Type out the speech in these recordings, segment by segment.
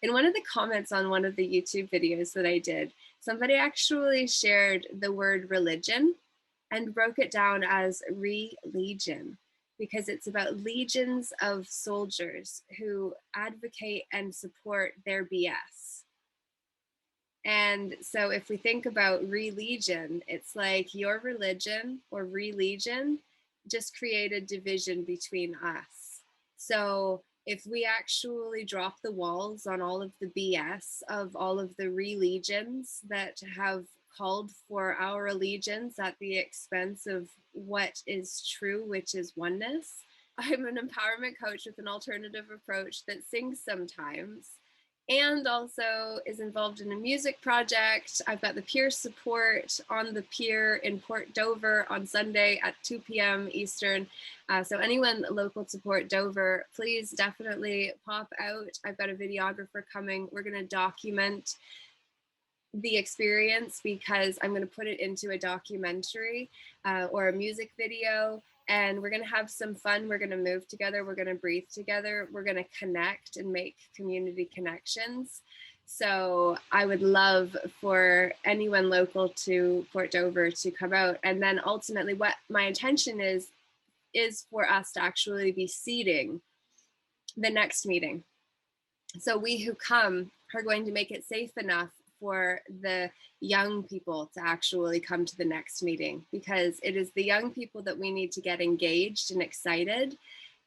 In one of the comments on one of the YouTube videos that I did, somebody actually shared the word religion and broke it down as re-legion because it's about legions of soldiers who advocate and support their BS. And so if we think about religion, it's like your religion or religion just created division between us. So if we actually drop the walls on all of the BS of all of the religions that have called for our allegiance at the expense of what is true, which is oneness. I'm an empowerment coach with an alternative approach that sings sometimes and also is involved in a music project. I've got the Pier support on the Pier in Port Dover on Sunday at 2 p.m. Eastern. So anyone local to Port Dover, please definitely pop out. I've got a videographer coming. We're going to document the experience because I'm going to put it into a documentary or a music video. And we're going to have some fun. We're going to move together. We're going to breathe together. We're going to connect and make community connections. So I would love for anyone local to Port Dover to come out. And then ultimately what my intention is for us to actually be seeding the next meeting. So we who come are going to make it safe enough for the young people to actually come to the next meeting, because it is the young people that we need to get engaged and excited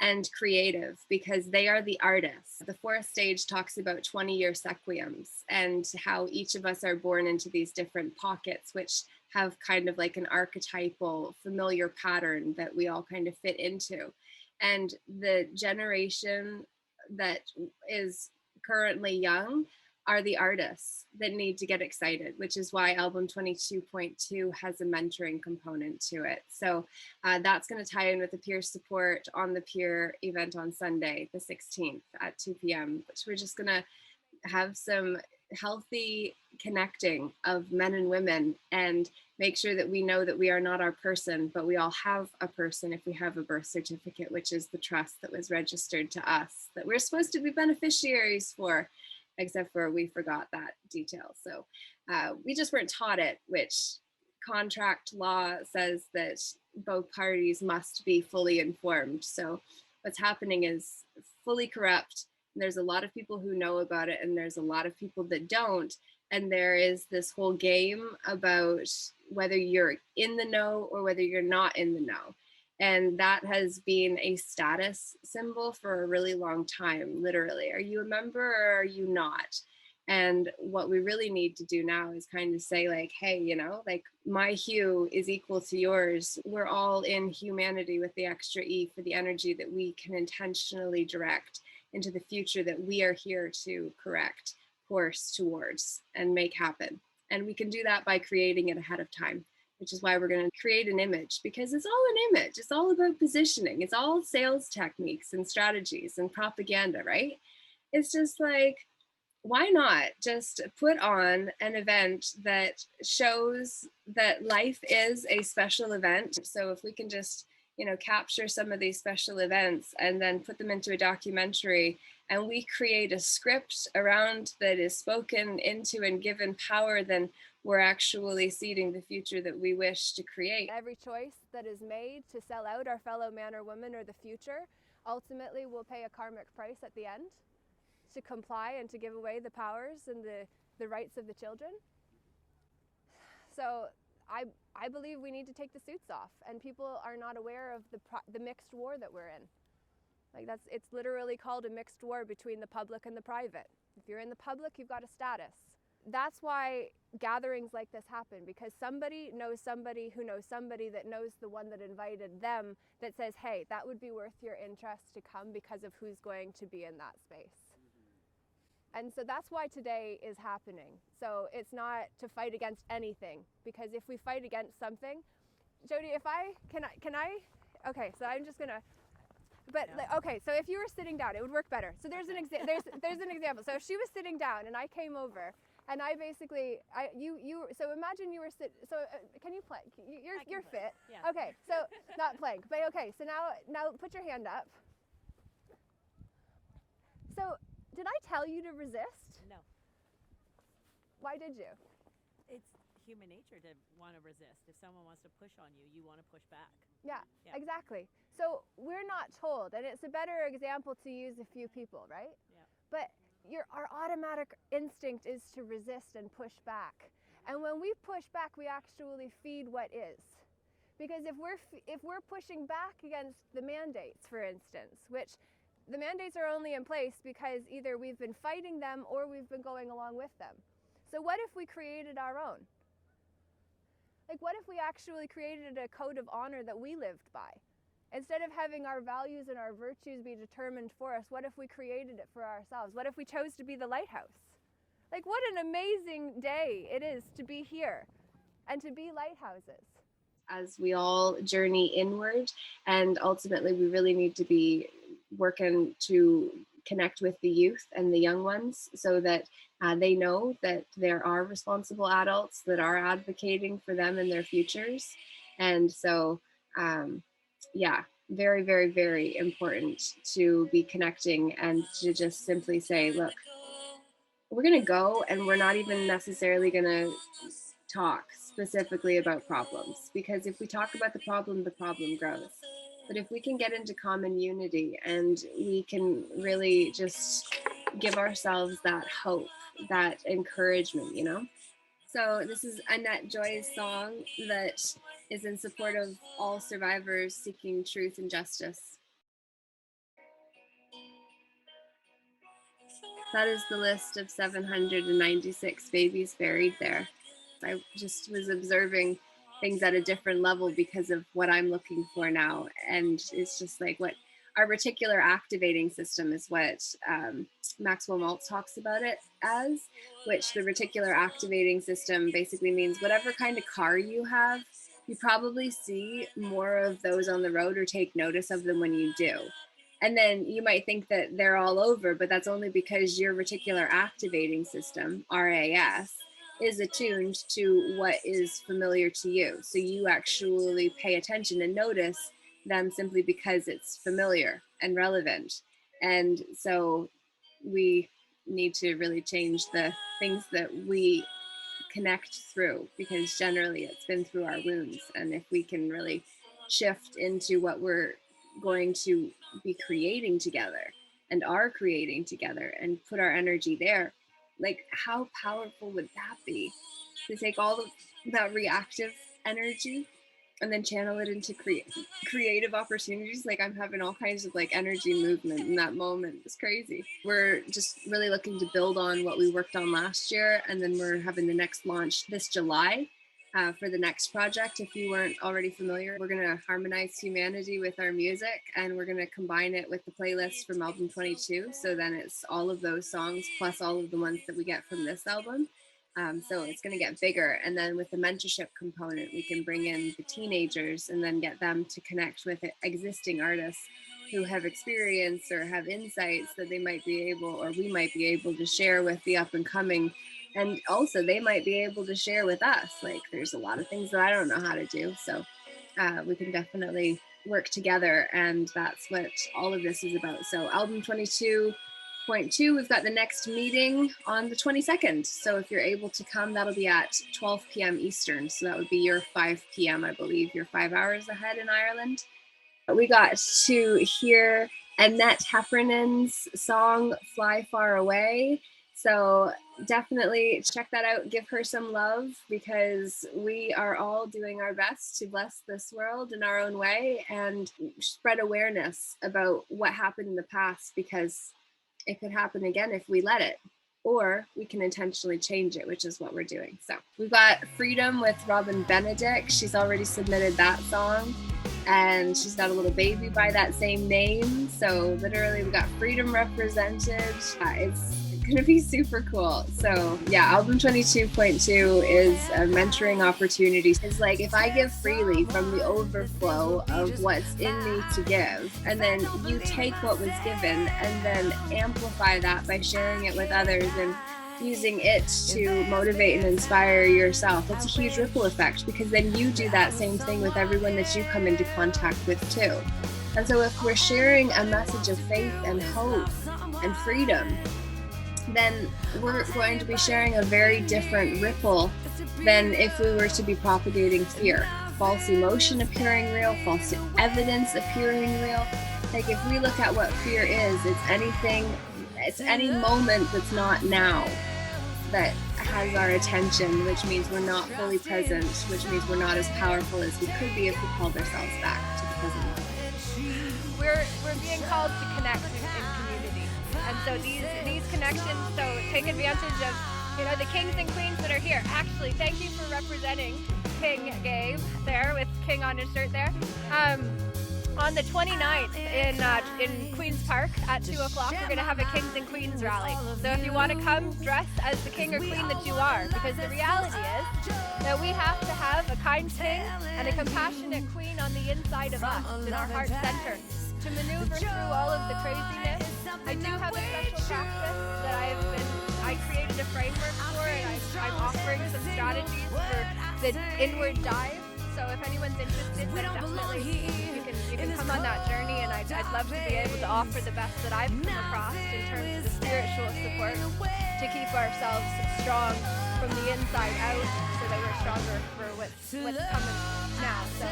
and creative, because they are the artists. The fourth stage talks about 20-year sequiems and how each of us are born into these different pockets, which have kind of like an archetypal familiar pattern that we all kind of fit into. And the generation that is currently young are the artists that need to get excited, which is why album 22.2 has a mentoring component to it. So that's going to tie in with the peer support on the Pier event on Sunday, the 16th at 2 p.m., which we're just going to have some healthy connecting of men and women and make sure that we know that we are not our person, but we all have a person if we have a birth certificate, which is the trust that was registered to us that we're supposed to be beneficiaries for, except for we forgot that detail. So we just weren't taught it, which contract law says that both parties must be fully informed. So what's happening is fully corrupt. And there's a lot of people who know about it, and there's a lot of people that don't. And there is this whole game about whether you're in the know or whether you're not in the know. And that has been a status symbol for a really long time, literally. Are you a member or are you not? And what we really need to do now is kind of say like, hey, you know, like my hue is equal to yours. We're all in humanity with the extra E for the energy that we can intentionally direct into the future that we are here to correct course towards and make happen. And we can do that by creating it ahead of time, which is why we're going to create an image, because it's all an image. It's all about positioning. It's all sales techniques and strategies and propaganda, right? It's just like, why not just put on an event that shows that life is a special event? So if we can just, you know, capture some of these special events and then put them into a documentary, and we create a script around that is spoken into and given power, then we're actually seeding the future that we wish to create. Every choice that is made to sell out our fellow man or woman or the future ultimately will pay a karmic price at the end to comply and to give away the powers and the rights of the children. So I believe we need to take the suits off, and people are not aware of the mixed war that we're in. Like it's literally called a mixed war between the public and the private. If you're in the public, you've got a status. That's why gatherings like this happen, because somebody knows somebody who knows somebody that knows the one that invited them, that says, hey, that would be worth your interest to come because of who's going to be in that space. And so that's why today is happening. So it's not to fight against anything, because if we fight against something, Jody, can I, okay, so I'm just gonna, but yeah. Okay, so if you were sitting down, it would work better. So there's an example. So if she was sitting down and I came over, and I basically, so imagine you were can you plank? You're fit. Yeah. Okay, so not plank, but okay, so now put your hand up. So Did I tell you to resist? No. Why did you? It's human nature to want to resist. If someone wants to push on you, you want to push back. Yeah, Yeah. exactly. So we're not told, and it's a better example to use a few people, right? Yeah. But our automatic instinct is to resist and push back. And when we push back, we actually feed what is. Because if we're pushing back against the mandates, for instance, which the mandates are only in place because either we've been fighting them or we've been going along with them. So what if we created our own? Like, what if we actually created a code of honor that we lived by? Instead of having our values and our virtues be determined for us, what if we created it for ourselves? What if we chose to be the lighthouse? Like, what an amazing day it is to be here and to be lighthouses. As we all journey inward, and ultimately we really need to be working to connect with the youth and the young ones so that they know that there are responsible adults that are advocating for them and their futures. And so, yeah, very, very, very important to be connecting and to just simply say, look, we're going to go and we're not even necessarily going to talk specifically about problems, because if we talk about the problem grows. But if we can get into common unity and we can really just give ourselves that hope, that encouragement, you know? So this is Annette Joy's song that is in support of all survivors seeking truth and justice. That is the list of 796 babies buried there. I just was observing things at a different level because of what I'm looking for now. And it's just like what our reticular activating system is what Maxwell Maltz talks about it as, which the reticular activating system basically means whatever kind of car you have, you probably see more of those on the road or take notice of them when you do. And then you might think that they're all over, but that's only because your reticular activating system, RAS, is attuned to what is familiar to you. So you actually pay attention and notice them simply because it's familiar and relevant. And so we need to really change the things that we connect through, because generally it's been through our wounds. And if we can really shift into what we're going to be creating together and are creating together and put our energy there, like how powerful would that be, to take all of that reactive energy and then channel it into creative opportunities. Like I'm having all kinds of like energy movement in that moment. It's crazy. We're just really looking to build on what we worked on last year, and then we're having the next launch this July for the next project. If you weren't already familiar, we're going to harmonize humanity with our music, and we're going to combine it with the playlist from album 22. So then it's all of those songs plus all of the ones that we get from this album. So it's going to get bigger. And then with the mentorship component, we can bring in the teenagers and then get them to connect with existing artists who have experience or have insights that they might be able, or we might be able to share with the up and coming. And also they might be able to share with us. Like there's a lot of things that I don't know how to do. So we can definitely work together. And that's what all of this is about. So album 22.2, we've got the next meeting on the 22nd. So if you're able to come, that'll be at 12 p.m. Eastern. So that would be your 5 p.m., I believe. You're 5 hours ahead in Ireland. We got to hear Annette Heffernan's song, Fly Far Away. So definitely check that out. Give her some love, because we are all doing our best to bless this world in our own way and spread awareness about what happened in the past, because it could happen again if we let it, or we can intentionally change it, which is what we're doing. So we've got Freedom with Robin Benedict. She's already submitted that song, and she's got a little baby by that same name. So literally we got freedom represented. It's going to be super cool. So yeah, album 22.2 is a mentoring opportunity. It's like if I give freely from the overflow of what's in me to give, and then you take what was given and then amplify that by sharing it with others and using it to motivate and inspire yourself. It's a huge ripple effect, because then you do that same thing with everyone that you come into contact with too. And so if we're sharing a message of faith and hope and freedom, then we're going to be sharing a very different ripple than if we were to be propagating fear. False emotion appearing real, false evidence appearing real. Like if we look at what fear is, it's any moment that's not now that has our attention, which means we're not fully present, which means we're not as powerful as we could be if we called ourselves back to the present moment. We're being called to connect in community, and so these connections. So take advantage of the kings and queens that are here. Actually, thank you for representing King Gabe there with King on his shirt there. On the 29th in Queen's Park at 2 o'clock, we're going to have a Kings and Queens rally. So if you want to come, dress as the king or queen that you are, because the reality is that we have to have a kind king and a compassionate queen on the inside of us, in our heart center, to maneuver through all of the craziness. I do have a special practice that I created a framework for, and I'm offering some strategies for the inward dive. So if anyone's interested, then definitely you can come on that journey, and I'd love to be able to offer the best that I've come across in terms of the spiritual support to keep ourselves strong from the inside out, so that we're stronger for what's coming now. So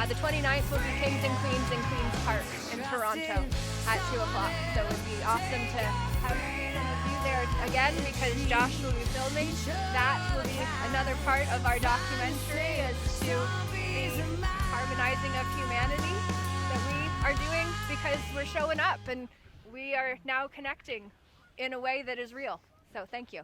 the 29th will be Kings and Queens in Queen's Park in Toronto at 2 o'clock. So it would be awesome to have some of you there again, because Josh will be filming. That will be another part of our documentary as to the harmonizing of humanity that we are doing, because we're showing up and we are now connecting in a way that is real. So thank you.